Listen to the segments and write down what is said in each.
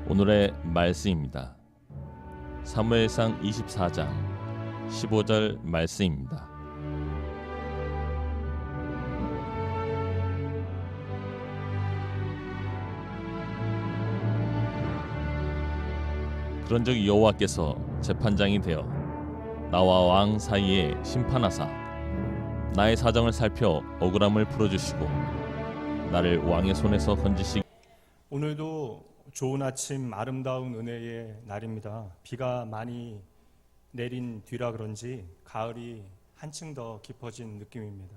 오늘의 말씀입니다. 사무엘상 24장 15절 말씀입니다. 그런즉 여호와께서 재판장이 되어 나와 왕 사이에 심판하사 나의 사정을 살펴 억울함을 풀어주시고 나를 왕의 손에서 건지시기. 오늘도 좋은 아침, 아름다운 은혜의 날입니다. 비가 많이 내린 뒤라 그런지 가을이 한층 더 깊어진 느낌입니다.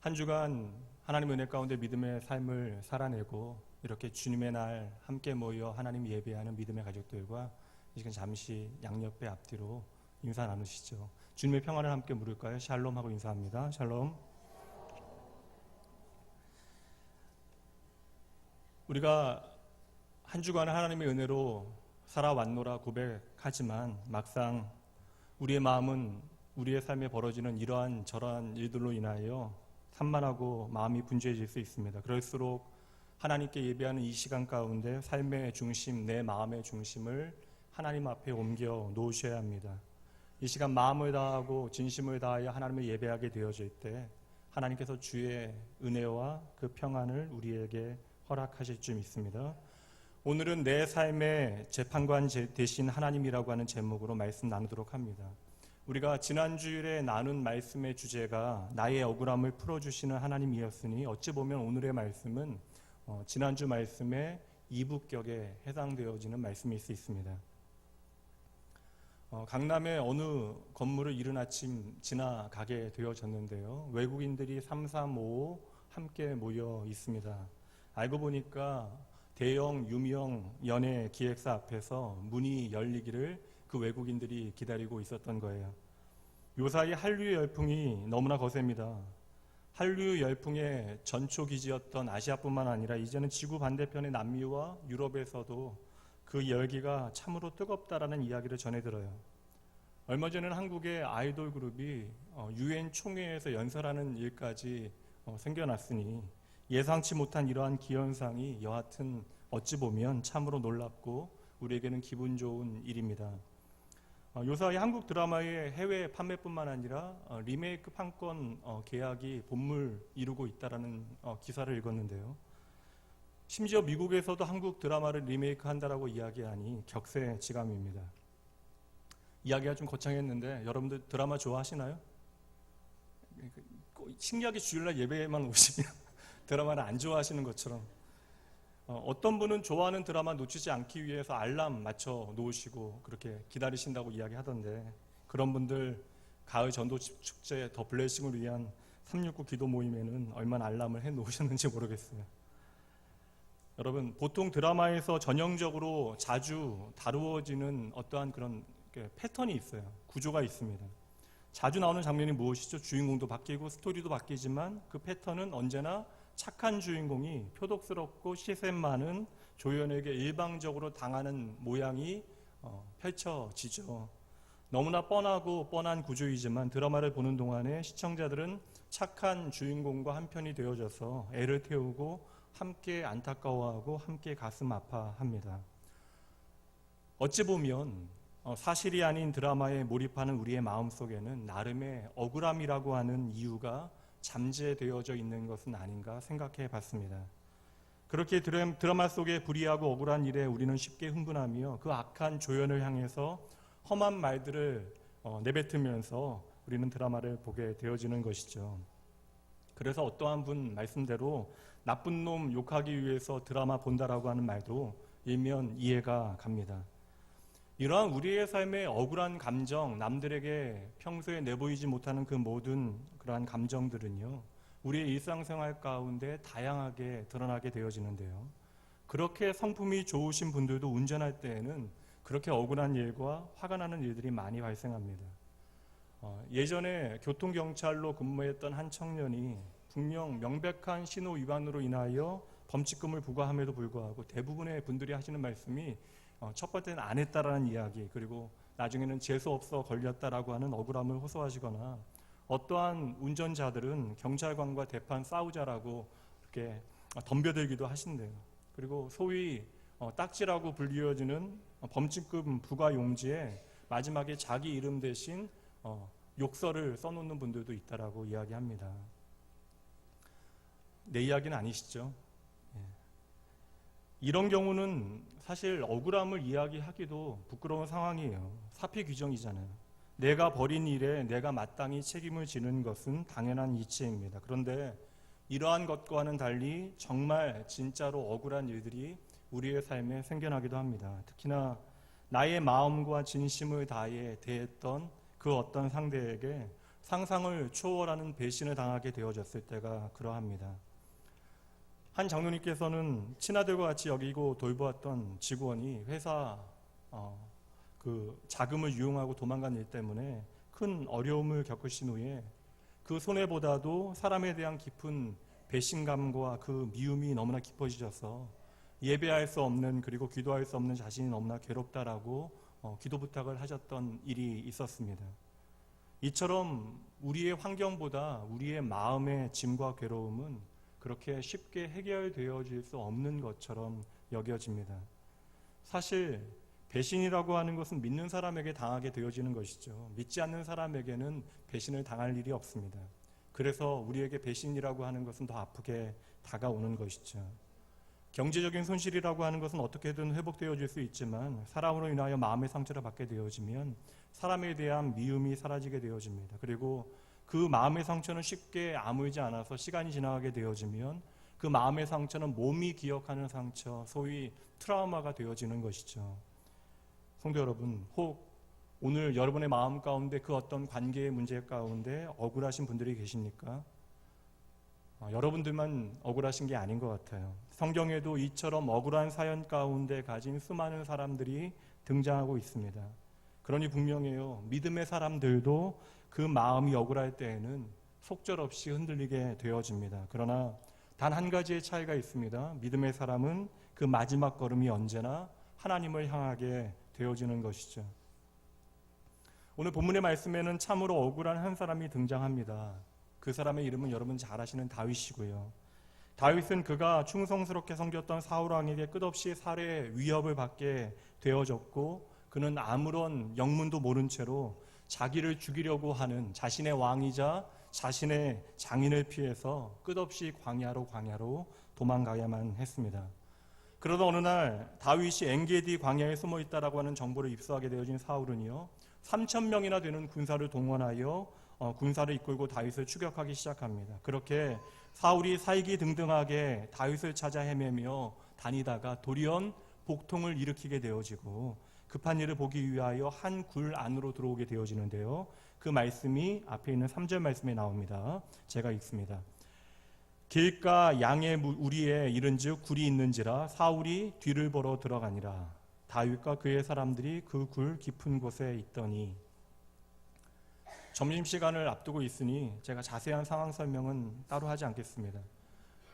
한 주간 하나님 은혜 가운데 믿음의 삶을 살아내고 이렇게 주님의 날 함께 모여 하나님 예배하는 믿음의 가족들과 이 시간 잠시 양옆에 앞뒤로 인사 나누시죠. 주님의 평안을 함께 물을까요? 샬롬 하고 인사합니다. 샬롬. 우리가 한 주간 하나님의 은혜로 살아왔노라 고백하지만 막상 우리의 마음은 우리의 삶에 벌어지는 이러한 저러한 일들로 인하여 산만하고 마음이 분주해질 수 있습니다. 그럴수록 하나님께 예배하는 이 시간 가운데 삶의 중심, 내 마음의 중심을 하나님 앞에 옮겨 놓으셔야 합니다. 이 시간 마음을 다하고 진심을 다하여 하나님을 예배하게 되어질 때 하나님께서 주의 은혜와 그 평안을 우리에게 허락하실 줄 믿습니다. 오늘은 내 삶의 재판관 되신 하나님이라고 하는 제목으로 말씀 나누도록 합니다. 우리가 지난 주일에 나눈 말씀의 주제가 나의 억울함을 풀어주시는 하나님이었으니 어찌 보면 오늘의 말씀은 지난주 말씀의 이부격에 해당되어지는 말씀일 수 있습니다. 강남의 어느 건물을 이른 아침 지나가게 되어졌는데요. 외국인들이 335 함께 모여 있습니다. 알고 보니까 대형 유명 연예 기획사 앞에서 문이 열리기를 그 외국인들이 기다리고 있었던 거예요. 요사이 한류 열풍이 너무나 거셉니다. 한류 열풍의 전초기지였던 아시아뿐만 아니라 이제는 지구 반대편의 남미와 유럽에서도 그 열기가 참으로 뜨겁다라는 이야기를 전해들어요. 얼마 전에는 한국의 아이돌 그룹이 UN 총회에서 연설하는 일까지 생겨났으니 예상치 못한 이러한 기현상이 여하튼 어찌 보면 참으로 놀랍고 우리에게는 기분 좋은 일입니다. 요사이 한국 드라마의 해외 판매뿐만 아니라 리메이크 판권 계약이 본물 이루고 있다라는 기사를 읽었는데요. 심지어 미국에서도 한국 드라마를 리메이크 한다라고 이야기하니 격세지감입니다. 이야기가 좀 거창했는데 여러분들 드라마 좋아하시나요? 신기하게 주일날 예배에만 오시면 드라마를 안 좋아하시는 것처럼 어떤 분은 좋아하는 드라마 놓치지 않기 위해서 알람 맞춰 놓으시고 그렇게 기다리신다고 이야기하던데 그런 분들 가을 전도 축제 더 블레싱을 위한 369 기도 모임에는 얼마나 알람을 해 놓으셨는지 모르겠어요. 여러분 보통 드라마에서 전형적으로 자주 다루어지는 어떠한 그런 패턴이 있어요. 구조가 있습니다. 자주 나오는 장면이 무엇이죠? 주인공도 바뀌고 스토리도 바뀌지만 그 패턴은 언제나 착한 주인공이 표독스럽고 시샘 많은 조연에게 일방적으로 당하는 모양이 펼쳐지죠. 너무나 뻔한 구조이지만 드라마를 보는 동안에 시청자들은 착한 주인공과 한편이 되어져서 애를 태우고 함께 안타까워하고 함께 가슴 아파합니다. 어찌 보면 사실이 아닌 드라마에 몰입하는 우리의 마음속에는 나름의 억울함이라고 하는 이유가 잠재되어져 있는 것은 아닌가 생각해 봤습니다. 그렇게 드라마 속에 불의하고 억울한 일에 우리는 쉽게 흥분하며 그 악한 조연을 향해서 험한 말들을 내뱉으면서 우리는 드라마를 보게 되어지는 것이죠. 그래서 어떠한 분 말씀대로 나쁜 놈 욕하기 위해서 드라마 본다라고 하는 말도 일면 이해가 갑니다. 이러한 우리의 삶의 억울한 감정, 남들에게 평소에 내보이지 못하는 그 모든 그러한 감정들은요, 우리의 일상생활 가운데 다양하게 드러나게 되어지는데요. 그렇게 성품이 좋으신 분들도 운전할 때에는 그렇게 억울한 일과 화가 나는 일들이 많이 발생합니다. 예전에 교통경찰로 근무했던 한 청년이 분명 명백한 신호 위반으로 인하여 범칙금을 부과함에도 불구하고 대부분의 분들이 하시는 말씀이 첫 번째는 안 했다라는 이야기, 그리고 나중에는 재수없어 걸렸다라고 하는 억울함을 호소하시거나 어떠한 운전자들은 경찰관과 대판 싸우자라고 이렇게 덤벼들기도 하신대요. 그리고 소위 딱지라고 불리워지는 범칙금 부과 용지에 마지막에 자기 이름 대신 욕설을 써놓는 분들도 있다라고 이야기합니다. 내 이야기는 아니시죠? 이런 경우는 사실 억울함을 이야기하기도 부끄러운 상황이에요. 사피 규정이잖아요. 내가 벌인 일에 내가 마땅히 책임을 지는 것은 당연한 이치입니다. 그런데 이러한 것과는 달리 정말 진짜로 억울한 일들이 우리의 삶에 생겨나기도 합니다. 특히나 나의 마음과 진심을 다해 대했던 그 어떤 상대에게 상상을 초월하는 배신을 당하게 되어졌을 때가 그러합니다. 한 장로님께서는 친아들과 같이 여기고 돌보았던 직원이 회사 그 자금을 유용하고 도망간 일 때문에 큰 어려움을 겪으신 후에 그 손해보다도 사람에 대한 깊은 배신감과 그 미움이 너무나 깊어지셔서 예배할 수 없는, 그리고 기도할 수 없는 자신이 너무나 괴롭다라고 기도 부탁을 하셨던 일이 있었습니다. 이처럼 우리의 환경보다 우리의 마음의 짐과 괴로움은 그렇게 쉽게 해결되어질 수 없는 것처럼 여겨집니다. 사실 배신이라고 하는 것은 믿는 사람에게 당하게 되어지는 것이죠. 믿지 않는 사람에게는 배신을 당할 일이 없습니다. 그래서 우리에게 배신이라고 하는 것은 더 아프게 다가오는 것이죠. 경제적인 손실이라고 하는 것은 어떻게든 회복되어질 수 있지만 사람으로 인하여 마음의 상처를 받게 되어지면 사람에 대한 미움이 사라지게 되어집니다. 그리고 그 마음의 상처는 쉽게 아물지 않아서 시간이 지나가게 되어지면 그 마음의 상처는 몸이 기억하는 상처, 소위 트라우마가 되어지는 것이죠. 성도 여러분, 혹 오늘 여러분의 마음 가운데 그 어떤 관계의 문제 가운데 억울하신 분들이 계십니까? 여러분들만 억울하신 게 아닌 것 같아요. 성경에도 이처럼 억울한 사연 가운데 가진 수많은 사람들이 등장하고 있습니다. 그러니 분명해요. 믿음의 사람들도 그 마음이 억울할 때에는 속절없이 흔들리게 되어집니다. 그러나 단 한 가지의 차이가 있습니다. 믿음의 사람은 그 마지막 걸음이 언제나 하나님을 향하게 되어지는 것이죠. 오늘 본문의 말씀에는 참으로 억울한 한 사람이 등장합니다. 그 사람의 이름은 여러분 잘 아시는 다윗이고요. 다윗은 그가 충성스럽게 섬겼던 사울 왕에게 끝없이 살해 위협을 받게 되어졌고, 그는 아무런 영문도 모른 채로 자기를 죽이려고 하는 자신의 왕이자 자신의 장인을 피해서 끝없이 광야로 도망가야만 했습니다. 그러다 어느 날 다윗이 엔게디 광야에 숨어 있다라고 하는 정보를 입수하게 되어진 사울은요, 3,000명이나 되는 군사를 동원하여 군사를 이끌고 다윗을 추격하기 시작합니다. 그렇게 사울이 살기등등하게 다윗을 찾아 헤매며 다니다가 돌연 복통을 일으키게 되어지고 급한 일을 보기 위하여 한 굴 안으로 들어오게 되어지는데요. 그 말씀이 앞에 있는 3절 말씀에 나옵니다. 제가 읽습니다. 길가 양의 우리에 이른즉 굴이 있는지라 사울이 뒤를 보러 들어가니라. 다윗과 그의 사람들이 그 굴 깊은 곳에 있더니. 점심시간을 앞두고 있으니 제가 자세한 상황 설명은 따로 하지 않겠습니다.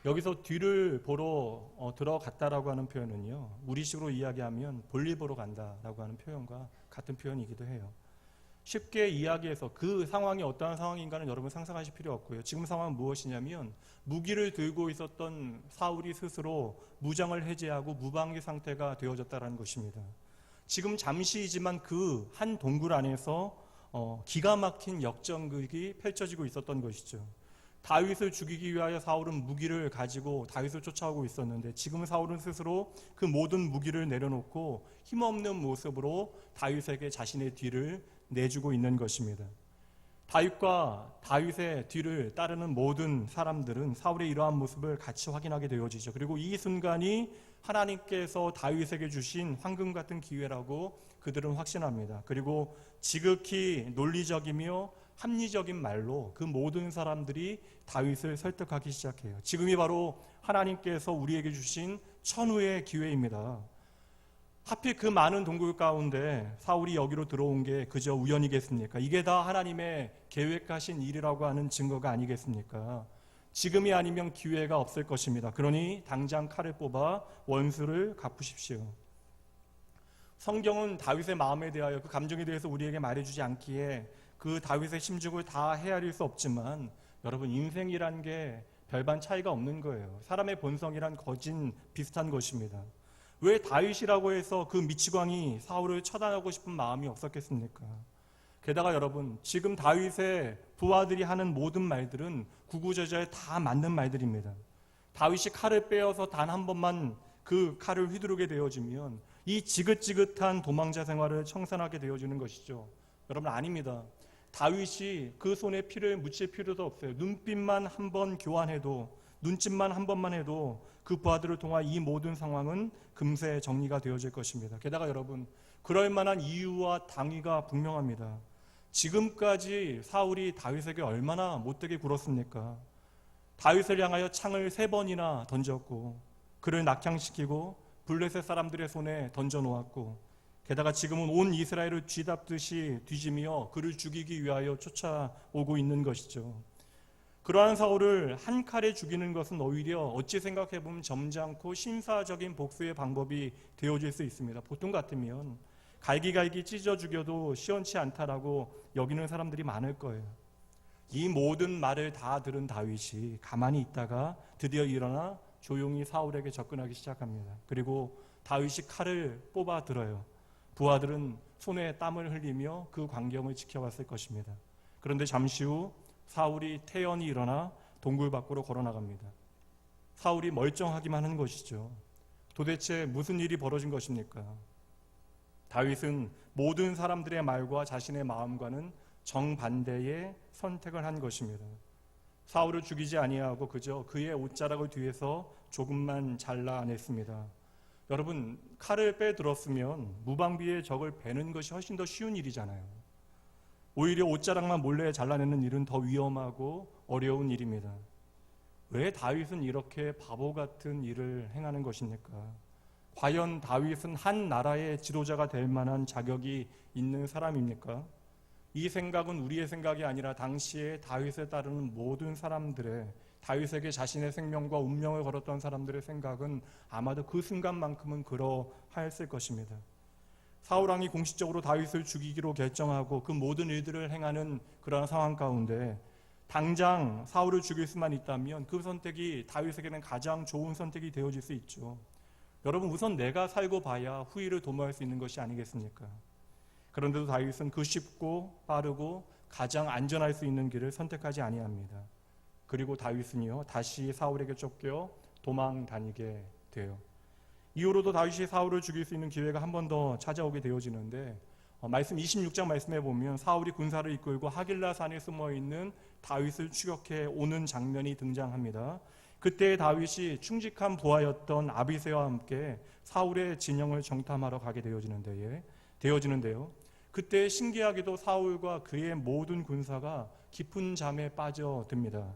여기서 뒤를 보러 들어갔다라고 하는 표현은요, 우리식으로 이야기하면 볼일 보러 간다라고 하는 표현과 같은 표현이기도 해요. 쉽게 이야기해서 그 상황이 어떠한 상황인가는 여러분 상상하실 필요 없고요. 지금 상황은 무엇이냐면 무기를 들고 있었던 사울이 스스로 무장을 해제하고 무방비 상태가 되어졌다는 것입니다. 지금 잠시이지만 그 한 동굴 안에서 기가 막힌 역전극이 펼쳐지고 있었던 것이죠. 다윗을 죽이기 위하여 사울은 무기를 가지고 다윗을 쫓아오고 있었는데 지금 사울은 스스로 그 모든 무기를 내려놓고 힘없는 모습으로 다윗에게 자신의 뒤를 내주고 있는 것입니다. 다윗과 다윗의 뒤를 따르는 모든 사람들은 사울의 이러한 모습을 같이 확인하게 되어지죠. 그리고 이 순간이 하나님께서 다윗에게 주신 황금 같은 기회라고 그들은 확신합니다. 그리고 지극히 논리적이며 합리적인 말로 그 모든 사람들이 다윗을 설득하기 시작해요. 지금이 바로 하나님께서 우리에게 주신 천후의 기회입니다. 하필 그 많은 동굴 가운데 사울이 여기로 들어온 게 그저 우연이겠습니까? 이게 다 하나님의 계획하신 일이라고 하는 증거가 아니겠습니까? 지금이 아니면 기회가 없을 것입니다. 그러니 당장 칼을 뽑아 원수를 갚으십시오. 성경은 다윗의 마음에 대하여 그 감정에 대해서 우리에게 말해주지 않기에 그 다윗의 심중을 다 헤아릴 수 없지만 여러분, 인생이란 게 별반 차이가 없는 거예요. 사람의 본성이란 거진 비슷한 것입니다. 왜 다윗이라고 해서 그 미치광이 사울을 처단하고 싶은 마음이 없었겠습니까? 게다가 여러분, 지금 다윗의 부하들이 하는 모든 말들은 구구절절 다 맞는 말들입니다. 다윗이 칼을 빼어서 단 한 번만 그 칼을 휘두르게 되어지면 이 지긋지긋한 도망자 생활을 청산하게 되어지는 것이죠. 여러분, 아닙니다. 다윗이 그 손에 피를 묻힐 필요도 없어요. 눈빛만 한 번 교환해도, 눈짓만 한 번만 해도 그 부하들을 통한 이 모든 상황은 금세 정리가 되어질 것입니다. 게다가 여러분, 그럴 만한 이유와 당위가 분명합니다. 지금까지 사울이 다윗에게 얼마나 못되게 굴었습니까? 다윗을 향하여 창을 3번이나 던졌고 그를 낙향시키고 블레셋 사람들의 손에 던져놓았고, 게다가 지금은 온 이스라엘을 쥐잡듯이 뒤지며 그를 죽이기 위하여 쫓아오고 있는 것이죠. 그러한 사울을 한 칼에 죽이는 것은 오히려 어찌 생각해보면 점잖고 신사적인 복수의 방법이 되어질 수 있습니다. 보통 같으면 갈기갈기 찢어 죽여도 시원치 않다라고 여기는 사람들이 많을 거예요. 이 모든 말을 다 들은 다윗이 가만히 있다가 드디어 일어나 조용히 사울에게 접근하기 시작합니다. 그리고 다윗이 칼을 뽑아 들어요. 부하들은 손에 땀을 흘리며 그 광경을 지켜봤을 것입니다. 그런데 잠시 후 사울이 태연히 일어나 동굴 밖으로 걸어나갑니다. 사울이 멀쩡하기만 한 것이죠. 도대체 무슨 일이 벌어진 것입니까? 다윗은 모든 사람들의 말과 자신의 마음과는 정반대의 선택을 한 것입니다. 사울을 죽이지 아니하고 그저 그의 옷자락을 뒤에서 조금만 잘라냈습니다. 여러분, 칼을 빼들었으면 무방비의 적을 베는 것이 훨씬 더 쉬운 일이잖아요. 오히려 옷자락만 몰래 잘라내는 일은 더 위험하고 어려운 일입니다. 왜 다윗은 이렇게 바보 같은 일을 행하는 것입니까? 과연 다윗은 한 나라의 지도자가 될 만한 자격이 있는 사람입니까? 이 생각은 우리의 생각이 아니라 당시에 다윗에 따르는 모든 사람들의, 다윗에게 자신의 생명과 운명을 걸었던 사람들의 생각은 아마도 그 순간만큼은 그러하였을 것입니다. 사울왕이 공식적으로 다윗을 죽이기로 결정하고 그 모든 일들을 행하는 그러한 상황 가운데 당장 사울을 죽일 수만 있다면 그 선택이 다윗에게는 가장 좋은 선택이 되어질 수 있죠. 여러분, 우선 내가 살고 봐야 후일을 도모할 수 있는 것이 아니겠습니까? 그런데도 다윗은 그 쉽고 빠르고 가장 안전할 수 있는 길을 선택하지 아니합니다. 그리고 다윗은요, 다시 사울에게 쫓겨 도망 다니게 돼요. 이후로도 다윗이 사울을 죽일 수 있는 기회가 한 번 더 찾아오게 되어지는데, 말씀 26장 말씀에 보면 사울이 군사를 이끌고 하길라 산에 숨어있는 다윗을 추격해 오는 장면이 등장합니다. 그때 다윗이 충직한 부하였던 아비새와 함께 사울의 진영을 정탐하러 가게 되어지는데요. 그때 신기하게도 사울과 그의 모든 군사가 깊은 잠에 빠져듭니다.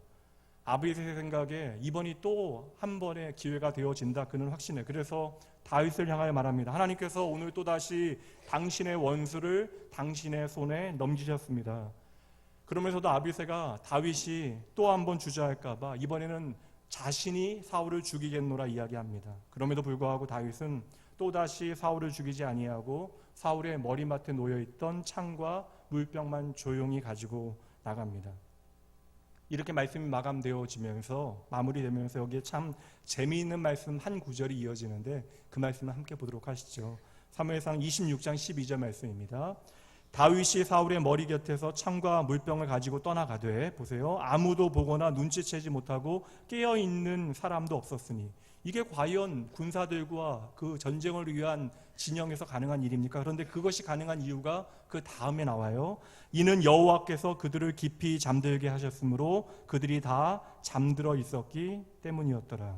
아비새의 생각에 이번이 또 한 번의 기회가 되어진다, 그는 확신해. 그래서 다윗을 향하여 말합니다. 하나님께서 오늘 또다시 당신의 원수를 당신의 손에 넘기셨습니다. 그러면서도 아비새가 다윗이 또 한 번 주저할까 봐 이번에는 자신이 사울을 죽이겠노라 이야기합니다. 그럼에도 불구하고 다윗은 또다시 사울을 죽이지 아니하고 사울의 머리맡에 놓여있던 창과 물병만 조용히 가지고 나갑니다. 이렇게 말씀이 마무리되면서 여기에 참 재미있는 말씀 한 구절이 이어지는데 그 말씀을 함께 보도록 하시죠. 사무엘상 26장 12절 말씀입니다. 다윗이 사울의 머리 곁에서 창과 물병을 가지고 떠나가되, 보세요, 아무도 보거나 눈치채지 못하고 깨어있는 사람도 없었으니. 이게 과연 군사들과 그 전쟁을 위한 진영에서 가능한 일입니까? 그런데 그것이 가능한 이유가 그 다음에 나와요. 이는 여호와께서 그들을 깊이 잠들게 하셨으므로 그들이 다 잠들어 있었기 때문이었더라.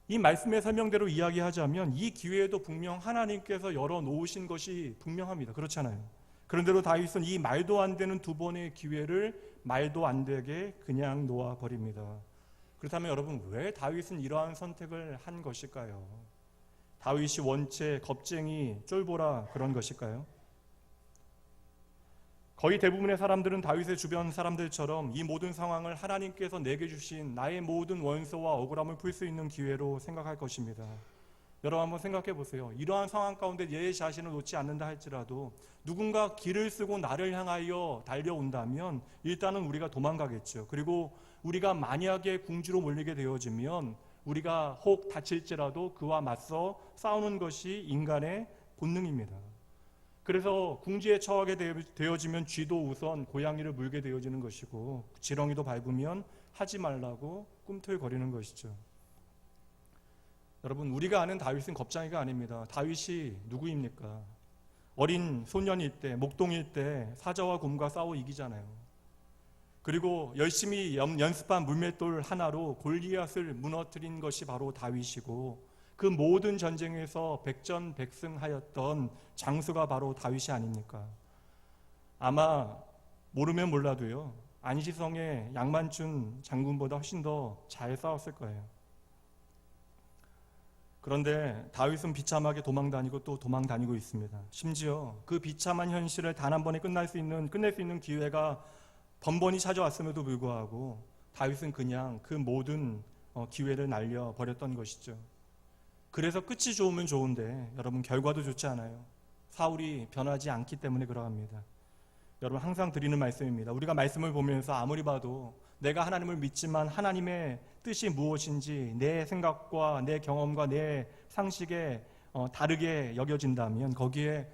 이 말씀의 설명대로 이야기하자면 이 기회에도 분명 하나님께서 열어놓으신 것이 분명합니다. 그렇잖아요. 그런데도 다윗은 이 말도 안 되는 두 번의 기회를 말도 안 되게 그냥 놓아버립니다. 그렇다면 여러분, 왜 다윗은 이러한 선택을 한 것일까요? 다윗이 원체 겁쟁이, 쫄보라 그런 것일까요? 거의 대부분의 사람들은 다윗의 주변 사람들처럼 이 모든 상황을 하나님께서 내게 주신 나의 모든 원소와 억울함을 풀 수 있는 기회로 생각할 것입니다. 여러분, 한번 생각해 보세요. 이러한 상황 가운데 내 자신을 놓지 않는다 할지라도 누군가 길을 쓰고 나를 향하여 달려온다면 일단은 우리가 도망가겠죠. 그리고 우리가 만약에 궁지로 몰리게 되어지면 우리가 혹 다칠지라도 그와 맞서 싸우는 것이 인간의 본능입니다. 그래서 궁지에 처하게 되어지면 쥐도 우선 고양이를 물게 되어지는 것이고 지렁이도 밟으면 하지 말라고 꿈틀거리는 것이죠. 여러분, 우리가 아는 다윗은 겁쟁이가 아닙니다. 다윗이 누구입니까? 어린 소년일 때, 목동일 때 사자와 곰과 싸워 이기잖아요. 그리고 열심히 연습한 물맷돌 하나로 골리앗을 무너뜨린 것이 바로 다윗이고 그 모든 전쟁에서 백전백승하였던 장수가 바로 다윗이 아닙니까? 아마 모르면 몰라도요, 안시성의 양만춘 장군보다 훨씬 더 잘 싸웠을 거예요. 그런데 다윗은 비참하게 도망다니고 또 도망다니고 있습니다. 심지어 그 비참한 현실을 단 한 번에 끝낼 수 있는 기회가 번번이 찾아왔음에도 불구하고 다윗은 그냥 그 모든 기회를 날려버렸던 것이죠. 그래서 끝이 좋으면 좋은데 여러분, 결과도 좋지 않아요. 사울이 변하지 않기 때문에 그러합니다. 여러분, 항상 드리는 말씀입니다. 우리가 말씀을 보면서 아무리 봐도 내가 하나님을 믿지만 하나님의 뜻이 무엇인지 내 생각과 내 경험과 내 상식에 다르게 여겨진다면 거기에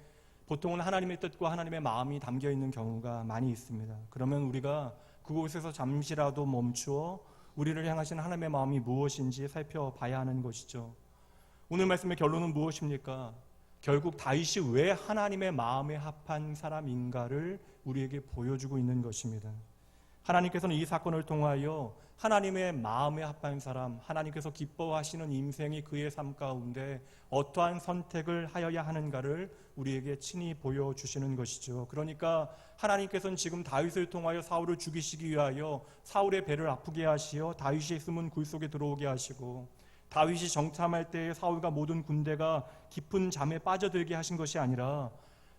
보통은 하나님의 뜻과 하나님의 마음이 담겨 있는 경우가 많이 있습니다. 그러면 우리가 그곳에서 잠시라도 멈추어 우리를 향하신 하나님의 마음이 무엇인지 살펴봐야 하는 것이죠. 오늘 말씀의 결론은 무엇입니까? 결국 다윗이 왜 하나님의 마음에 합한 사람인가를 우리에게 보여주고 있는 것입니다. 하나님께서는 이 사건을 통하여 하나님의 마음에 합한 사람, 하나님께서 기뻐하시는 인생이 그의 삶 가운데 어떠한 선택을 하여야 하는가를 우리에게 친히 보여주시는 것이죠. 그러니까 하나님께서는 지금 다윗을 통하여 사울을 죽이시기 위하여 사울의 배를 아프게 하시어 다윗이 숨은 굴 속에 들어오게 하시고 다윗이 정탐할 때에 사울과 모든 군대가 깊은 잠에 빠져들게 하신 것이 아니라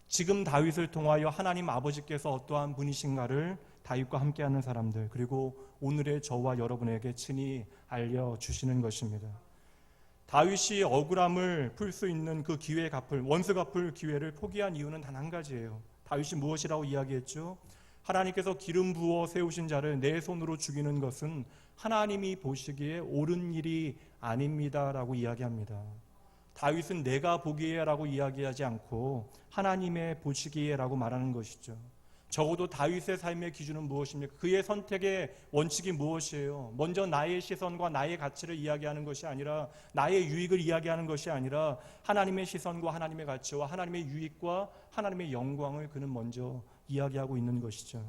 지금 다윗을 통하여 하나님 아버지께서 어떠한 분이신가를 다윗과 함께하는 사람들, 그리고 오늘의 저와 여러분에게 친히 알려주시는 것입니다. 다윗이 억울함을 풀 수 있는 그 기회 갚을, 원수 갚을 기회를 포기한 이유는 단 한 가지예요. 다윗이 무엇이라고 이야기했죠? 하나님께서 기름 부어 세우신 자를 내 손으로 죽이는 것은 하나님이 보시기에 옳은 일이 아닙니다라고 이야기합니다. 다윗은 내가 보기에라고 이야기하지 않고 하나님의 보시기에라고 말하는 것이죠. 적어도 다윗의 삶의 기준은 무엇입니까? 그의 선택의 원칙이 무엇이에요? 먼저 나의 시선과 나의 가치를 이야기하는 것이 아니라, 나의 유익을 이야기하는 것이 아니라 하나님의 시선과 하나님의 가치와 하나님의 유익과 하나님의 영광을 그는 먼저 이야기하고 있는 것이죠.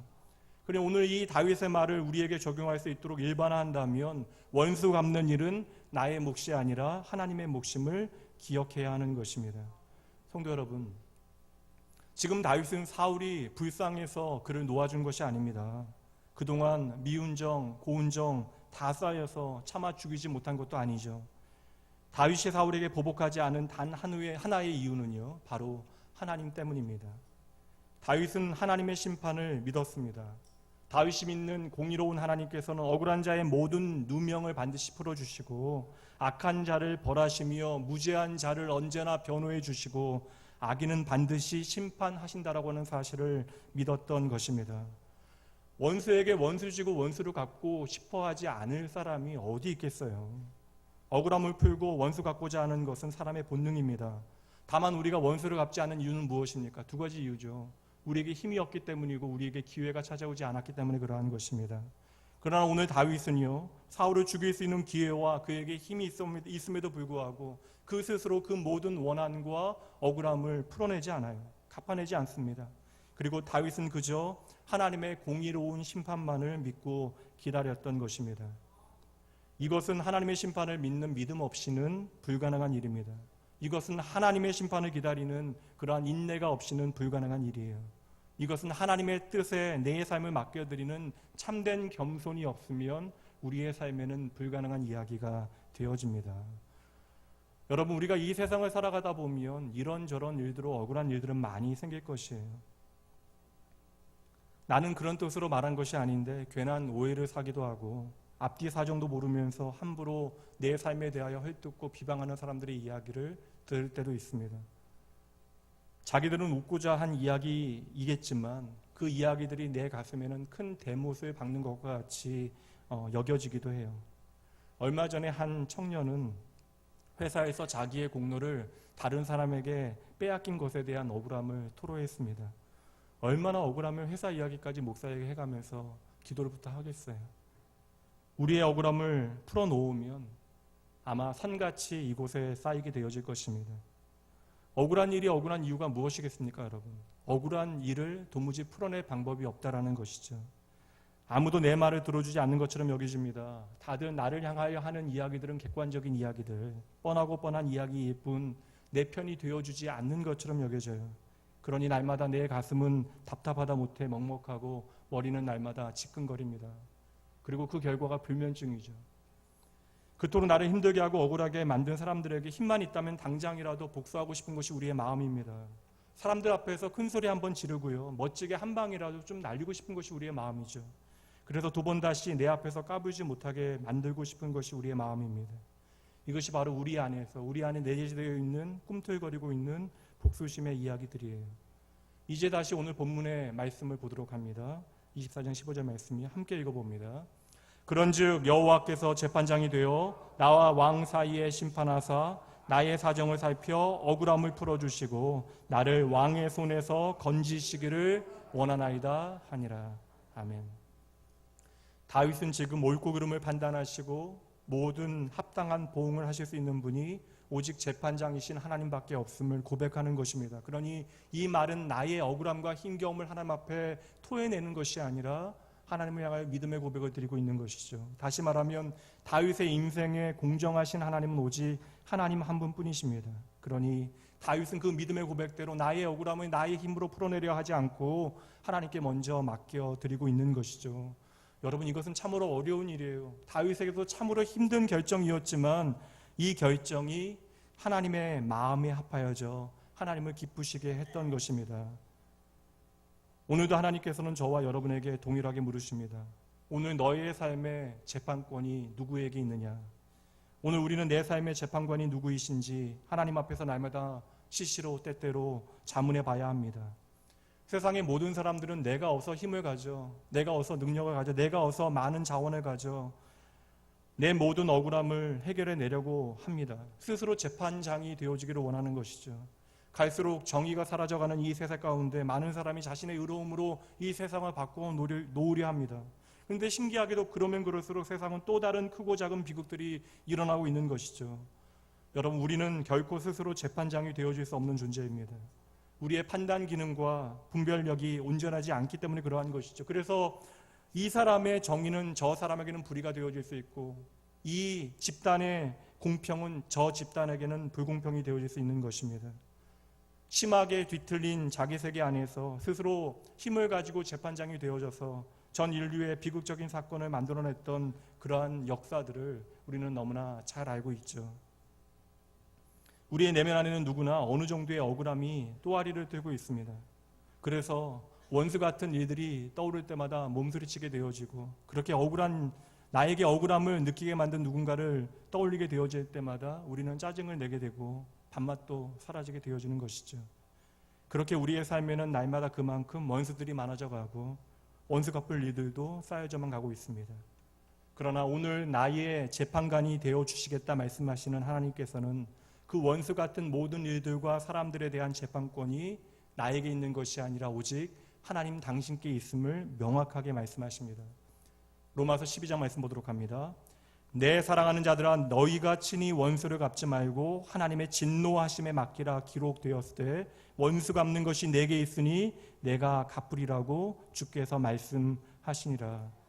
그래, 오늘 이 다윗의 말을 우리에게 적용할 수 있도록 일반화한다면 원수 갚는 일은 나의 몫이 아니라 하나님의 몫임을 기억해야 하는 것입니다. 성도 여러분, 지금 다윗은 사울이 불쌍해서 그를 놓아준 것이 아닙니다. 그동안 미운 정, 고운 정 다 쌓여서 참아 죽이지 못한 것도 아니죠. 다윗이 사울에게 보복하지 않은 단 하나의 이유는요, 바로 하나님 때문입니다. 다윗은 하나님의 심판을 믿었습니다. 다윗이 믿는 공의로운 하나님께서는 억울한 자의 모든 누명을 반드시 풀어주시고 악한 자를 벌하시며 무죄한 자를 언제나 변호해 주시고 악인은 반드시 심판하신다라고 하는 사실을 믿었던 것입니다. 원수에게 원수지고 원수를 갚고 싶어 하지 않을 사람이 어디 있겠어요. 억울함을 풀고 원수 갚고자 하는 것은 사람의 본능입니다. 다만 우리가 원수를 갚지 않는 이유는 무엇입니까? 두 가지 이유죠. 우리에게 힘이 없기 때문이고 우리에게 기회가 찾아오지 않았기 때문에 그러한 것입니다. 그러나 오늘 다윗은요, 사울을 죽일 수 있는 기회와 그에게 힘이 있음에도 불구하고 그 스스로 그 모든 원한과 억울함을 풀어내지 않아요. 갚아내지 않습니다. 그리고 다윗은 그저 하나님의 공의로운 심판만을 믿고 기다렸던 것입니다. 이것은 하나님의 심판을 믿는 믿음 없이는 불가능한 일입니다. 이것은 하나님의 심판을 기다리는 그러한 인내가 없이는 불가능한 일이에요. 이것은 하나님의 뜻에 내 삶을 맡겨드리는 참된 겸손이 없으면 우리의 삶에는 불가능한 이야기가 되어집니다. 여러분, 우리가 이 세상을 살아가다 보면 이런저런 일들로 억울한 일들은 많이 생길 것이에요. 나는 그런 뜻으로 말한 것이 아닌데 괜한 오해를 사기도 하고 앞뒤 사정도 모르면서 함부로 내 삶에 대하여 헐뜯고 비방하는 사람들의 이야기를 들을 때도 있습니다. 자기들은 웃고자 한 이야기이겠지만 그 이야기들이 내 가슴에는 큰 대못을 박는 것과 같이 여겨지기도 해요. 얼마 전에 한 청년은 회사에서 자기의 공로를 다른 사람에게 빼앗긴 것에 대한 억울함을 토로했습니다. 얼마나 억울하면 회사 이야기까지 목사에게 해가면서 기도를부터 하겠어요. 우리의 억울함을 풀어놓으면 아마 산같이 이곳에 쌓이게 되어질 것입니다. 억울한 일이 억울한 이유가 무엇이겠습니까, 여러분? 억울한 일을 도무지 풀어낼 방법이 없다라는 것이죠. 아무도 내 말을 들어주지 않는 것처럼 여겨집니다. 다들 나를 향하여 하는 이야기들은 객관적인 이야기들, 뻔하고 뻔한 이야기일 뿐 내 편이 되어주지 않는 것처럼 여겨져요. 그러니 날마다 내 가슴은 답답하다 못해 먹먹하고 머리는 날마다 지끈거립니다. 그리고 그 결과가 불면증이죠. 그토록 나를 힘들게 하고 억울하게 만든 사람들에게 힘만 있다면 당장이라도 복수하고 싶은 것이 우리의 마음입니다. 사람들 앞에서 큰 소리 한번 지르고요, 멋지게 한 방이라도 좀 날리고 싶은 것이 우리의 마음이죠. 그래서 두 번 다시 내 앞에서 까불지 못하게 만들고 싶은 것이 우리의 마음입니다. 이것이 바로 우리 안에 내재되어 있는, 꿈틀거리고 있는 복수심의 이야기들이에요. 이제 다시 오늘 본문의 말씀을 보도록 합니다. 24장 15절 말씀이 함께 읽어봅니다. 그런즉 여호와께서 재판장이 되어 나와 왕 사이에 심판하사 나의 사정을 살펴 억울함을 풀어주시고 나를 왕의 손에서 건지시기를 원하나이다 하니라. 아멘. 다윗은 지금 옳고 그름을 판단하시고 모든 합당한 보응을 하실 수 있는 분이 오직 재판장이신 하나님밖에 없음을 고백하는 것입니다. 그러니 이 말은 나의 억울함과 힘겨움을 하나님 앞에 토해내는 것이 아니라 하나님을 향하여 믿음의 고백을 드리고 있는 것이죠. 다시 말하면 다윗의 인생에 공정하신 하나님은 오직 하나님 한 분뿐이십니다. 그러니 다윗은 그 믿음의 고백대로 나의 억울함을 나의 힘으로 풀어내려 하지 않고 하나님께 먼저 맡겨드리고 있는 것이죠. 여러분, 이것은 참으로 어려운 일이에요. 다윗에게도 참으로 힘든 결정이었지만 이 결정이 하나님의 마음에 합하여져 하나님을 기쁘시게 했던 것입니다. 오늘도 하나님께서는 저와 여러분에게 동일하게 물으십니다. 오늘 너의 삶의 재판권이 누구에게 있느냐? 오늘 우리는 내 삶의 재판관이 누구이신지 하나님 앞에서 날마다 시시로 때때로 자문해 봐야 합니다. 세상의 모든 사람들은 내가 어서 힘을 가져, 내가 어서 능력을 가져, 내가 어서 많은 자원을 가져 내 모든 억울함을 해결해 내려고 합니다. 스스로 재판장이 되어지기를 원하는 것이죠. 갈수록 정의가 사라져가는 이 세상 가운데 많은 사람이 자신의 의로움으로 이 세상을 바꾸어 놓으려 합니다. 그런데 신기하게도 그러면 그럴수록 세상은 또 다른 크고 작은 비극들이 일어나고 있는 것이죠. 여러분, 우리는 결코 스스로 재판장이 되어질 수 없는 존재입니다. 우리의 판단 기능과 분별력이 온전하지 않기 때문에 그러한 것이죠. 그래서 이 사람의 정의는 저 사람에게는 불의가 되어질 수 있고 이 집단의 공평은 저 집단에게는 불공평이 되어질 수 있는 것입니다. 심하게 뒤틀린 자기 세계 안에서 스스로 힘을 가지고 재판장이 되어져서 전 인류의 비극적인 사건을 만들어냈던 그러한 역사들을 우리는 너무나 잘 알고 있죠. 우리의 내면 안에는 누구나 어느 정도의 억울함이 또아리를 들고 있습니다. 그래서 원수 같은 일들이 떠오를 때마다 몸부림치게 되어지고 그렇게 나에게 억울함을 느끼게 만든 누군가를 떠올리게 되어질 때마다 우리는 짜증을 내게 되고 밥맛도 사라지게 되어지는 것이죠. 그렇게 우리의 삶에는 날마다 그만큼 원수들이 많아져 가고 원수 갚을 일들도 쌓여져만 가고 있습니다. 그러나 오늘 나의 재판관이 되어 주시겠다 말씀하시는 하나님께서는 그 원수 같은 모든 일들과 사람들에 대한 재판권이 나에게 있는 것이 아니라 오직 하나님 당신께 있음을 명확하게 말씀하십니다. 로마서 12장 말씀 보도록 합니다. 내 사랑하는 자들아, 너희가 친히 원수를 갚지 말고 하나님의 진노하심에 맡기라 기록되었을 때 원수 갚는 것이 내게 있으니 내가 갚으리라고 주께서 말씀하시니라.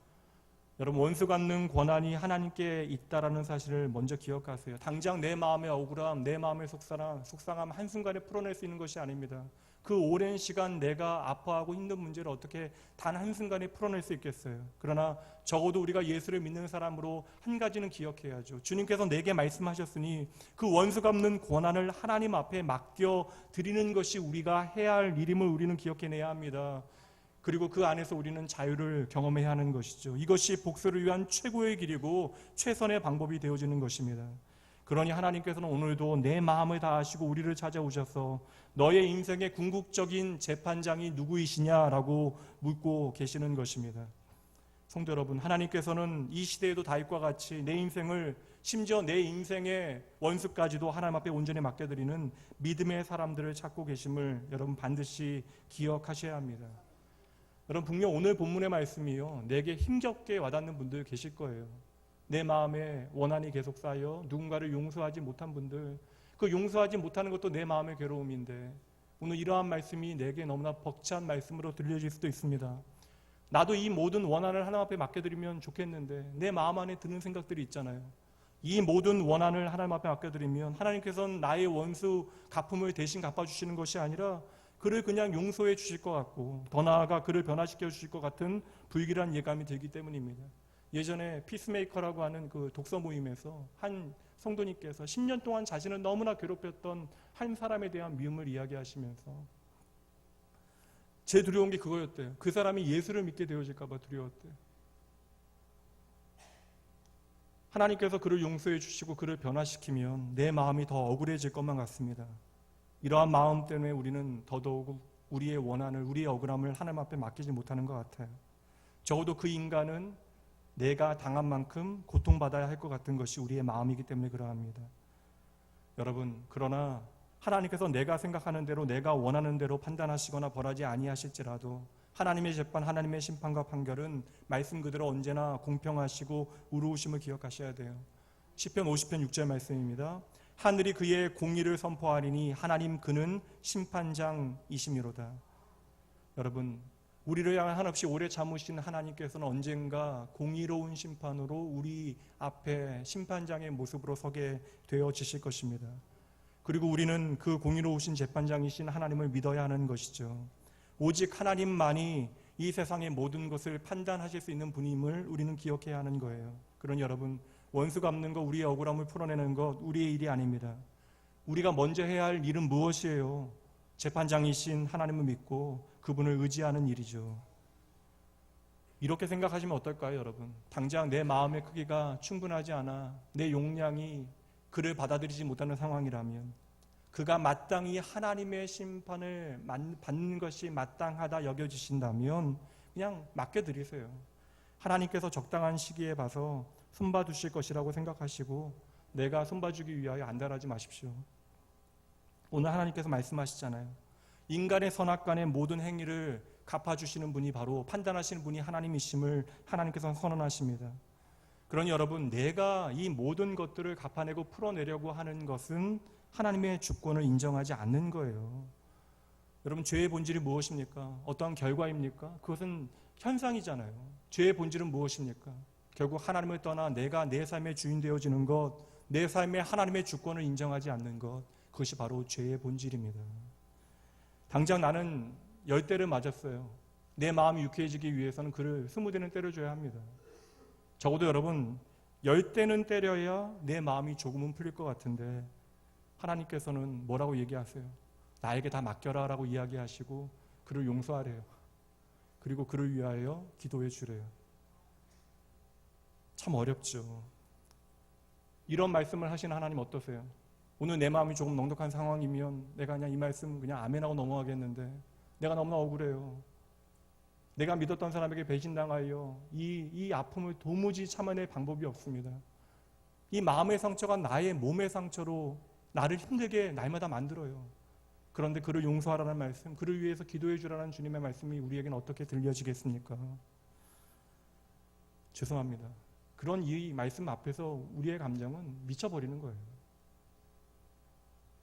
여러분, 원수 갚는 권한이 하나님께 있다라는 사실을 먼저 기억하세요. 당장 내 마음의 억울함, 내 마음의 속상함 한순간에 풀어낼 수 있는 것이 아닙니다. 그 오랜 시간 내가 아파하고 힘든 문제를 어떻게 단 한순간에 풀어낼 수 있겠어요. 그러나 적어도 우리가 예수를 믿는 사람으로 한 가지는 기억해야죠. 주님께서 내게 말씀하셨으니 그 원수 갚는 권한을 하나님 앞에 맡겨드리는 것이 우리가 해야 할 일임을 우리는 기억해내야 합니다. 그리고 그 안에서 우리는 자유를 경험해야 하는 것이죠. 이것이 복수를 위한 최고의 길이고 최선의 방법이 되어지는 것입니다. 그러니 하나님께서는 오늘도 내 마음을 다하시고 우리를 찾아오셔서 너의 인생의 궁극적인 재판장이 누구이시냐라고 묻고 계시는 것입니다. 성도 여러분, 하나님께서는 이 시대에도 다윗과 같이 내 인생을, 심지어 내 인생의 원수까지도 하나님 앞에 온전히 맡겨드리는 믿음의 사람들을 찾고 계심을 여러분 반드시 기억하셔야 합니다. 여러분, 분명 오늘 본문의 말씀이요, 내게 힘겹게 와닿는 분들 계실 거예요. 내 마음에 원한이 계속 쌓여 누군가를 용서하지 못한 분들, 그 용서하지 못하는 것도 내 마음의 괴로움인데 오늘 이러한 말씀이 내게 너무나 벅찬 말씀으로 들려질 수도 있습니다. 나도 이 모든 원한을 하나님 앞에 맡겨드리면 좋겠는데 내 마음 안에 드는 생각들이 있잖아요. 이 모든 원한을 하나님 앞에 맡겨드리면 하나님께서는 나의 원수 갚음을 대신 갚아주시는 것이 아니라 그를 그냥 용서해 주실 것 같고 더 나아가 그를 변화시켜 주실 것 같은 불길한 예감이 들기 때문입니다. 예전에 피스메이커라고 하는 그 독서 모임에서 한 성도님께서 10년 동안 자신을 너무나 괴롭혔던 한 사람에 대한 미움을 이야기하시면서 제 두려운 게 그거였대요. 그 사람이 예수를 믿게 되어질까 봐 두려웠대요. 하나님께서 그를 용서해 주시고 그를 변화시키면 내 마음이 더 억울해질 것만 같습니다. 이러한 마음 때문에 우리는 더더욱 우리의 원한을, 우리의 억울함을 하나님 앞에 맡기지 못하는 것 같아요. 적어도 그 인간은 내가 당한 만큼 고통받아야 할 것 같은 것이 우리의 마음이기 때문에 그러합니다. 여러분, 그러나 하나님께서 내가 생각하는 대로, 내가 원하는 대로 판단하시거나 벌하지 아니하실지라도 하나님의 재판, 하나님의 심판과 판결은 말씀 그대로 언제나 공평하시고 의로우심을 기억하셔야 돼요. 시편 50편 6절 말씀입니다. 하늘이 그의 공의를 선포하리니 하나님 그는 심판장이심이로다. 여러분, 우리를 향한 한없이 오래 참으신 하나님께서는 언젠가 공의로운 심판으로 우리 앞에 심판장의 모습으로 서게 되어지실 것입니다. 그리고 우리는 그 공의로우신 재판장이신 하나님을 믿어야 하는 것이죠. 오직 하나님만이 이 세상의 모든 것을 판단하실 수 있는 분임을 우리는 기억해야 하는 거예요. 그러니 여러분, 원수 갚는 것, 우리의 억울함을 풀어내는 것 우리의 일이 아닙니다. 우리가 먼저 해야 할 일은 무엇이에요? 재판장이신 하나님을 믿고 그분을 의지하는 일이죠. 이렇게 생각하시면 어떨까요, 여러분? 당장 내 마음의 크기가 충분하지 않아 내 용량이 그를 받아들이지 못하는 상황이라면 그가 마땅히 하나님의 심판을 받는 것이 마땅하다 여겨지신다면 그냥 맡겨드리세요. 하나님께서 적당한 시기에 봐서 손봐주실 것이라고 생각하시고 내가 손봐주기 위하여 안달하지 마십시오. 오늘 하나님께서 말씀하시잖아요. 인간의 선악간의 모든 행위를 갚아주시는 분이 바로 판단하시는 분이 하나님이심을 하나님께서 선언하십니다. 그러니 여러분, 내가 이 모든 것들을 갚아내고 풀어내려고 하는 것은 하나님의 주권을 인정하지 않는 거예요. 여러분, 죄의 본질이 무엇입니까? 어떠한 결과입니까? 그것은 현상이잖아요. 죄의 본질은 무엇입니까? 결국 하나님을 떠나 내가 내 삶의 주인 되어지는 것, 내 삶에 하나님의 주권을 인정하지 않는 것, 그것이 바로 죄의 본질입니다. 당장 나는 10대를 맞았어요. 내 마음이 유쾌해지기 위해서는 그를 20대는 때려줘야 합니다. 적어도 여러분, 10대는 때려야 내 마음이 조금은 풀릴 것 같은데 하나님께서는 뭐라고 얘기하세요? 나에게 다 맡겨라 라고 이야기하시고 그를 용서하래요. 그리고 그를 위하여 기도해 주래요. 참 어렵죠. 이런 말씀을 하시는 하나님 어떠세요? 오늘 내 마음이 조금 넉넉한 상황이면 내가 그냥 이 말씀 그냥 아멘하고 넘어가겠는데 내가 너무나 억울해요. 내가 믿었던 사람에게 배신당하여 이 아픔을 도무지 참아낼 방법이 없습니다. 이 마음의 상처가 나의 몸의 상처로 나를 힘들게 날마다 만들어요. 그런데 그를 용서하라는 말씀, 그를 위해서 기도해 주라는 주님의 말씀이 우리에게는 어떻게 들려지겠습니까? 죄송합니다. 그런 이 말씀 앞에서 우리의 감정은 미쳐버리는 거예요.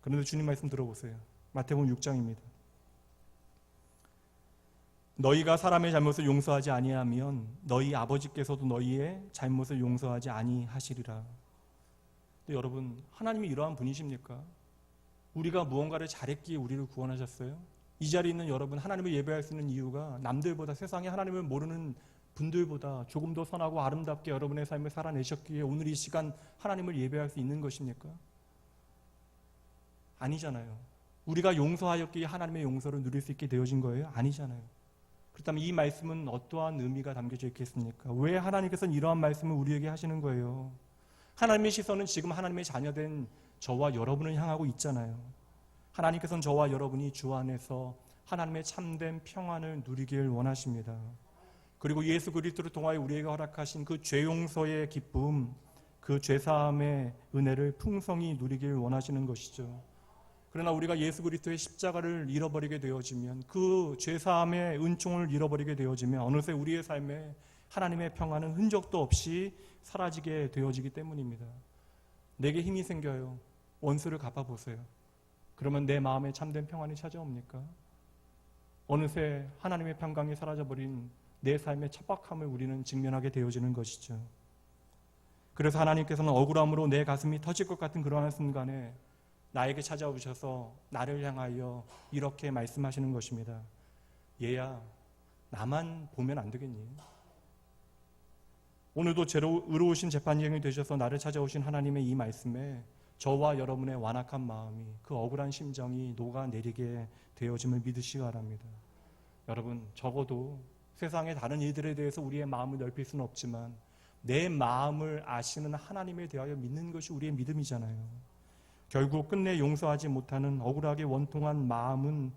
그런데 주님 말씀 들어보세요. 마태복음 6장입니다. 너희가 사람의 잘못을 용서하지 아니하면 너희 아버지께서도 너희의 잘못을 용서하지 아니하시리라. 근데 여러분, 하나님이 이러한 분이십니까? 우리가 무언가를 잘했기에 우리를 구원하셨어요? 이 자리에 있는 여러분, 하나님을 예배할 수 있는 이유가 남들보다, 세상에 하나님을 모르는 분들보다 조금 더 선하고 아름답게 여러분의 삶을 살아내셨기에 오늘 이 시간 하나님을 예배할 수 있는 것입니까? 아니잖아요. 우리가 용서하였기에 하나님의 용서를 누릴 수 있게 되어진 거예요? 아니잖아요. 그렇다면 이 말씀은 어떠한 의미가 담겨져 있겠습니까? 왜 하나님께서는 이러한 말씀을 우리에게 하시는 거예요? 하나님의 시선은 지금 하나님의 자녀된 저와 여러분을 향하고 있잖아요. 하나님께서는 저와 여러분이 주 안에서 하나님의 참된 평안을 누리길 원하십니다. 그리고 예수 그리스도를 통하여 우리에게 허락하신 그 죄 용서의 기쁨, 그 죄사함의 은혜를 풍성히 누리길 원하시는 것이죠. 그러나 우리가 예수 그리스도의 십자가를 잃어버리게 되어지면, 그 죄사함의 은총을 잃어버리게 되어지면 어느새 우리의 삶에 하나님의 평안은 흔적도 없이 사라지게 되어지기 때문입니다. 내게 힘이 생겨요. 원수를 갚아보세요. 그러면 내 마음에 참된 평안이 찾아옵니까? 어느새 하나님의 평강이 사라져버린 내 삶의 척박함을 우리는 직면하게 되어지는 것이죠. 그래서 하나님께서는 억울함으로 내 가슴이 터질 것 같은 그러한 순간에 나에게 찾아오셔서 나를 향하여 이렇게 말씀하시는 것입니다. 얘야, 나만 보면 안 되겠니? 오늘도 의로우신 재판장이 되셔서 나를 찾아오신 하나님의 이 말씀에 저와 여러분의 완악한 마음이, 그 억울한 심정이 녹아내리게 되어짐을 믿으시기 바랍니다. 여러분, 적어도 세상의 다른 일들에 대해서 우리의 마음을 넓힐 수는 없지만 내 마음을 아시는 하나님에 대하여 믿는 것이 우리의 믿음이잖아요. 결국 끝내 용서하지 못하는 억울하게 원통한 마음은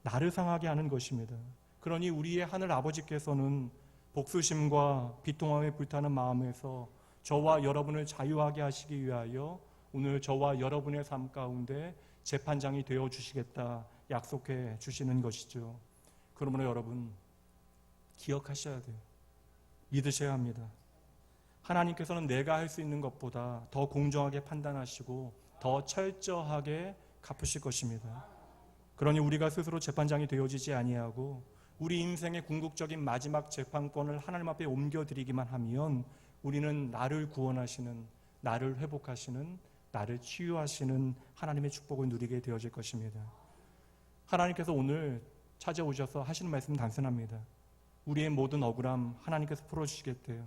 나를 상하게 하는 것입니다. 그러니 우리의 하늘 아버지께서는 복수심과 비통함에 불타는 마음에서 저와 여러분을 자유하게 하시기 위하여 오늘 저와 여러분의 삶 가운데 재판장이 되어 주시겠다 약속해 주시는 것이죠. 그러므로 여러분, 기억하셔야 돼요. 믿으셔야 합니다. 하나님께서는 내가 할 수 있는 것보다 더 공정하게 판단하시고 더 철저하게 갚으실 것입니다. 그러니 우리가 스스로 재판장이 되어지지 아니하고 우리 인생의 궁극적인 마지막 재판권을 하나님 앞에 옮겨드리기만 하면 우리는 나를 구원하시는, 나를 회복하시는, 나를 치유하시는 하나님의 축복을 누리게 되어질 것입니다. 하나님께서 오늘 찾아오셔서 하시는 말씀은 단순합니다. 우리의 모든 억울함 하나님께서 풀어주시겠대요.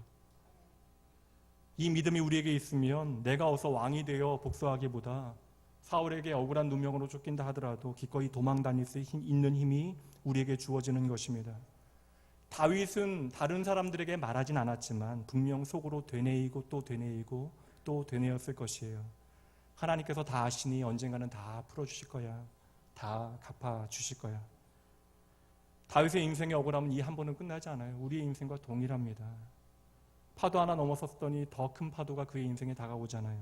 이 믿음이 우리에게 있으면 내가 어서 왕이 되어 복수하기보다 사울에게 억울한 누명으로 쫓긴다 하더라도 기꺼이 도망 다닐 수 있는 힘이 우리에게 주어지는 것입니다. 다윗은 다른 사람들에게 말하진 않았지만 분명 속으로 되뇌이고 또 되뇌이고 또 되뇌었을 것이에요. 하나님께서 다 아시니 언젠가는 다 풀어주실 거야. 다 갚아주실 거야. 다윗의 인생의 억울함은 이 한 번은 끝나지 않아요. 우리의 인생과 동일합니다. 파도 하나 넘어섰더니 더 큰 파도가 그의 인생에 다가오잖아요.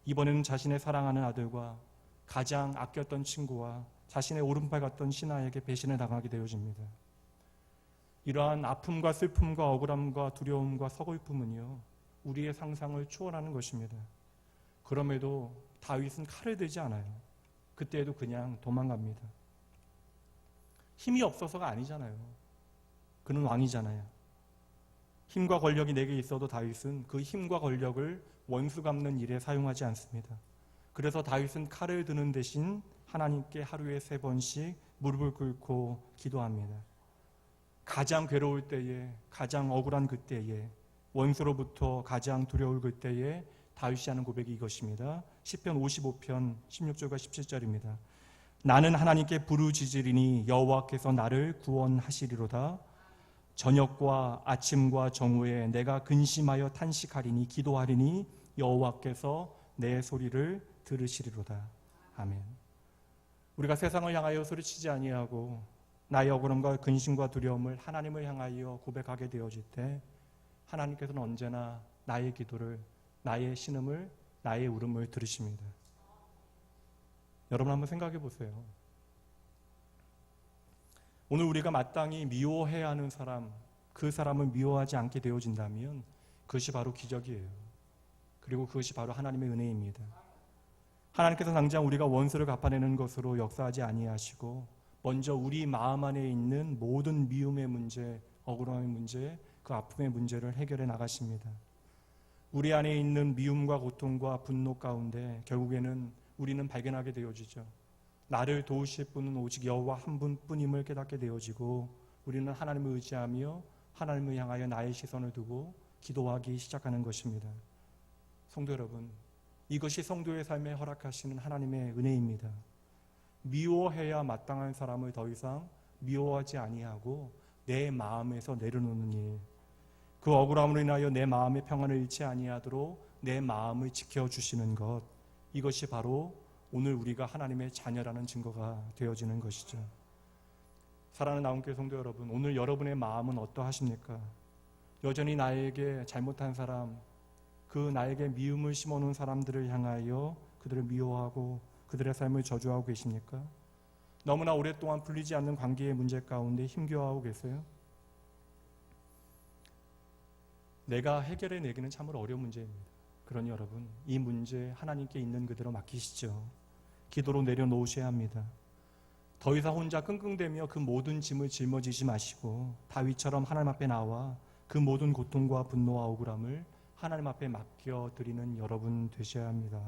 이번에는 자신의 사랑하는 아들과 가장 아꼈던 친구와 자신의 오른팔 같던 신하에게 배신을 당하게 되어집니다. 이러한 아픔과 슬픔과 억울함과 두려움과 서글픔은요, 우리의 상상을 초월하는 것입니다. 그럼에도 다윗은 칼을 들지 않아요. 그때에도 그냥 도망갑니다. 힘이 없어서가 아니잖아요. 그는 왕이잖아요. 힘과 권력이 내게 있어도 다윗은 그 힘과 권력을 원수 갚는 일에 사용하지 않습니다. 그래서 다윗은 칼을 드는 대신 하나님께 하루에 3번씩 무릎을 꿇고 기도합니다. 가장 괴로울 때에, 가장 억울한 그때에, 원수로부터 가장 두려울 그때에 다윗이 하는 고백이 이것입니다. 시편 55편 16절과 17절입니다. 나는 하나님께 부르짖으리니 여호와께서 나를 구원하시리로다. 저녁과 아침과 정오에 내가 근심하여 탄식하리니 기도하리니 여호와께서 내 소리를 들으시리로다. 아멘. 우리가 세상을 향하여 소리치지 아니하고 나의 억울함과 근심과 두려움을 하나님을 향하여 고백하게 되어질 때 하나님께서는 언제나 나의 기도를, 나의 신음을, 나의 울음을 들으십니다. 여러분 한번 생각해 보세요. 오늘 우리가 마땅히 미워해야 하는 사람, 그 사람을 미워하지 않게 되어진다면 그것이 바로 기적이에요. 그리고 그것이 바로 하나님의 은혜입니다. 하나님께서 당장 우리가 원수를 갚아내는 것으로 역사하지 아니하시고 먼저 우리 마음 안에 있는 모든 미움의 문제, 억울함의 문제, 그 아픔의 문제를 해결해 나가십니다. 우리 안에 있는 미움과 고통과 분노 가운데 결국에는 우리는 발견하게 되어지죠. 나를 도우실 분은 오직 여호와 한 분뿐임을 깨닫게 되어지고 우리는 하나님을 의지하며 하나님을 향하여 나의 시선을 두고 기도하기 시작하는 것입니다. 성도 여러분, 이것이 성도의 삶에 허락하시는 하나님의 은혜입니다. 미워해야 마땅한 사람을 더 이상 미워하지 아니하고 내 마음에서 내려놓는 일, 그 억울함으로 인하여 내 마음의 평안을 잃지 아니하도록 내 마음을 지켜주시는 것, 이것이 바로 오늘 우리가 하나님의 자녀라는 증거가 되어지는 것이죠. 사랑하는 나온교회 성도 여러분, 오늘 여러분의 마음은 어떠하십니까? 여전히 나에게 잘못한 사람, 그 나에게 미움을 심어놓은 사람들을 향하여 그들을 미워하고 그들의 삶을 저주하고 계십니까? 너무나 오랫동안 풀리지 않는 관계의 문제 가운데 힘겨워하고 계세요? 내가 해결해 내기는 참으로 어려운 문제입니다. 그러니 여러분, 이 문제 하나님께 있는 그대로 맡기시죠. 기도로 내려놓으셔야 합니다. 더 이상 혼자 끙끙대며 그 모든 짐을 짊어지지 마시고 다윗처럼 하나님 앞에 나와 그 모든 고통과 분노와 억울함을 하나님 앞에 맡겨드리는 여러분 되셔야 합니다.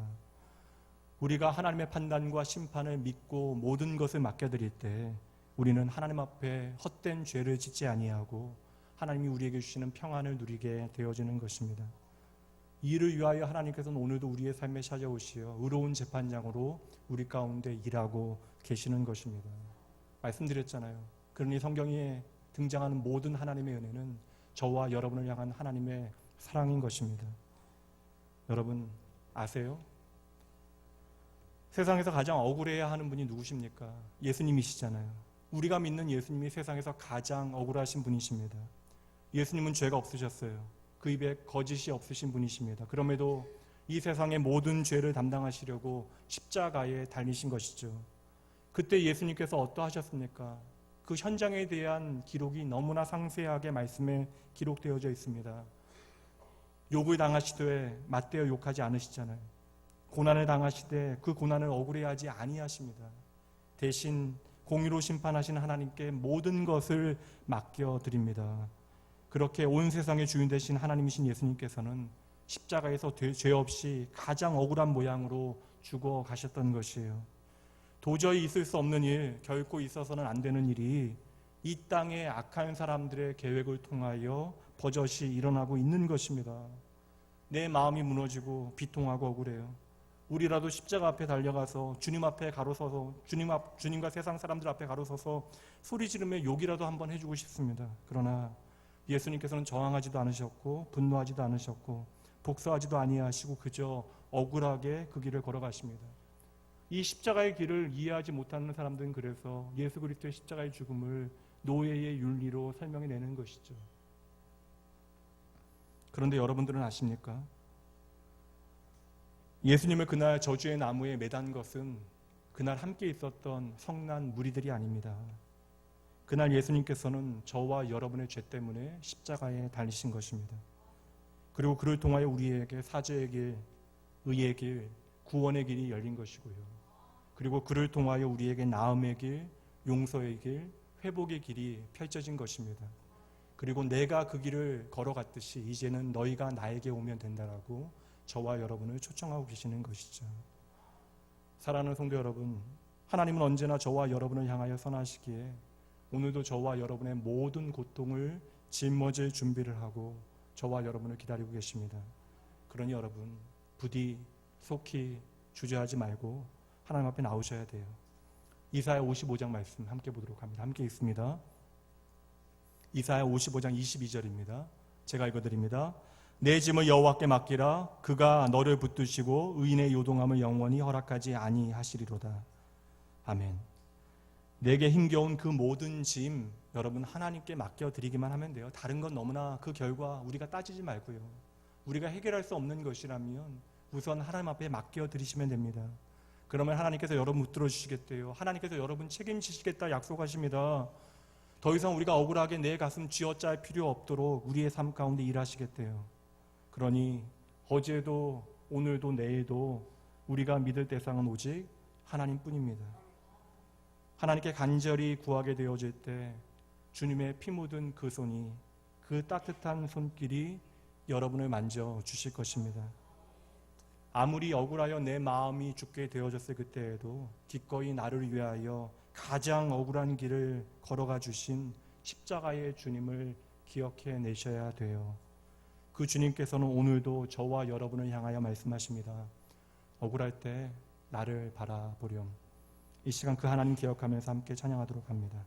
우리가 하나님의 판단과 심판을 믿고 모든 것을 맡겨드릴 때 우리는 하나님 앞에 헛된 죄를 짓지 아니하고 하나님이 우리에게 주시는 평안을 누리게 되어지는 것입니다. 이를 위하여 하나님께서는 오늘도 우리의 삶에 찾아오시어 의로운 재판장으로 우리 가운데 일하고 계시는 것입니다. 말씀드렸잖아요. 그러니 성경에 등장하는 모든 하나님의 은혜는 저와 여러분을 향한 하나님의 사랑인 것입니다. 여러분 아세요? 세상에서 가장 억울해야 하는 분이 누구십니까? 예수님이시잖아요. 우리가 믿는 예수님이 세상에서 가장 억울하신 분이십니다. 예수님은 죄가 없으셨어요. 그 입에 거짓이 없으신 분이십니다. 그럼에도 이 세상의 모든 죄를 담당하시려고 십자가에 달리신 것이죠. 그때 예수님께서 어떠하셨습니까? 그 현장에 대한 기록이 너무나 상세하게 말씀에 기록되어져 있습니다. 욕을 당하시되 맞대어 욕하지 않으시잖아요. 고난을 당하시되 그 고난을 억울해하지 아니하십니다. 대신 공의로 심판하시는 하나님께 모든 것을 맡겨드립니다. 그렇게 온 세상의 주인 되신 하나님이신 예수님께서는 십자가에서 죄 없이 가장 억울한 모양으로 죽어 가셨던 것이에요. 도저히 있을 수 없는 일, 결코 있어서는 안 되는 일이 이 땅의 악한 사람들의 계획을 통하여 버젓이 일어나고 있는 것입니다. 내 마음이 무너지고 비통하고 억울해요. 우리라도 십자가 앞에 달려가서 주님 앞에 가로서서 주님과 세상 사람들 앞에 가로서서 소리 지르며 욕이라도 한번 해주고 싶습니다. 그러나 예수님께서는 저항하지도 않으셨고 분노하지도 않으셨고 복수하지도 아니하시고 그저 억울하게 그 길을 걸어가십니다. 이 십자가의 길을 이해하지 못하는 사람들은 그래서 예수 그리스도의 십자가의 죽음을 노예의 윤리로 설명해내는 것이죠. 그런데 여러분들은 아십니까? 예수님을 그날 저주의 나무에 매단 것은 그날 함께 있었던 성난 무리들이 아닙니다. 그날 예수님께서는 저와 여러분의 죄 때문에 십자가에 달리신 것입니다. 그리고 그를 통하여 우리에게 사죄의 길, 의의 길, 구원의 길이 열린 것이고요. 그리고 그를 통하여 우리에게 나음의 길, 용서의 길, 회복의 길이 펼쳐진 것입니다. 그리고 내가 그 길을 걸어갔듯이 이제는 너희가 나에게 오면 된다라고 저와 여러분을 초청하고 계시는 것이죠. 사랑하는 성도 여러분, 하나님은 언제나 저와 여러분을 향하여 선하시기에 오늘도 저와 여러분의 모든 고통을 짊어질 준비를 하고 저와 여러분을 기다리고 계십니다. 그러니 여러분 부디 속히 주저하지 말고 하나님 앞에 나오셔야 돼요. 이사야 55장 말씀 함께 보도록 합니다. 함께 읽습니다. 이사야 55장 22절입니다. 제가 읽어드립니다. 내 짐을 여호와께 맡기라. 그가 너를 붙드시고 의인의 요동함을 영원히 허락하지 아니하시리로다. 아멘. 내게 힘겨운 그 모든 짐 여러분 하나님께 맡겨드리기만 하면 돼요. 다른 건 너무나 그 결과 우리가 따지지 말고요. 우리가 해결할 수 없는 것이라면 우선 하나님 앞에 맡겨드리시면 됩니다. 그러면 하나님께서 여러분 붙들어 주시겠대요. 하나님께서 여러분 책임지시겠다 약속하십니다. 더 이상 우리가 억울하게 내 가슴 쥐어짤 필요 없도록 우리의 삶 가운데 일하시겠대요. 그러니 어제도 오늘도 내일도 우리가 믿을 대상은 오직 하나님뿐입니다. 하나님께 간절히 구하게 되어질 때 주님의 피 묻은 그 손이, 그 따뜻한 손길이 여러분을 만져 주실 것입니다. 아무리 억울하여 내 마음이 죽게 되어졌을 그때에도 기꺼이 나를 위하여 가장 억울한 길을 걸어가 주신 십자가의 주님을 기억해 내셔야 돼요. 그 주님께서는 오늘도 저와 여러분을 향하여 말씀하십니다. 억울할 때 나를 바라보렴. 이 시간 그 하나님 기억하면서 함께 찬양하도록 합니다.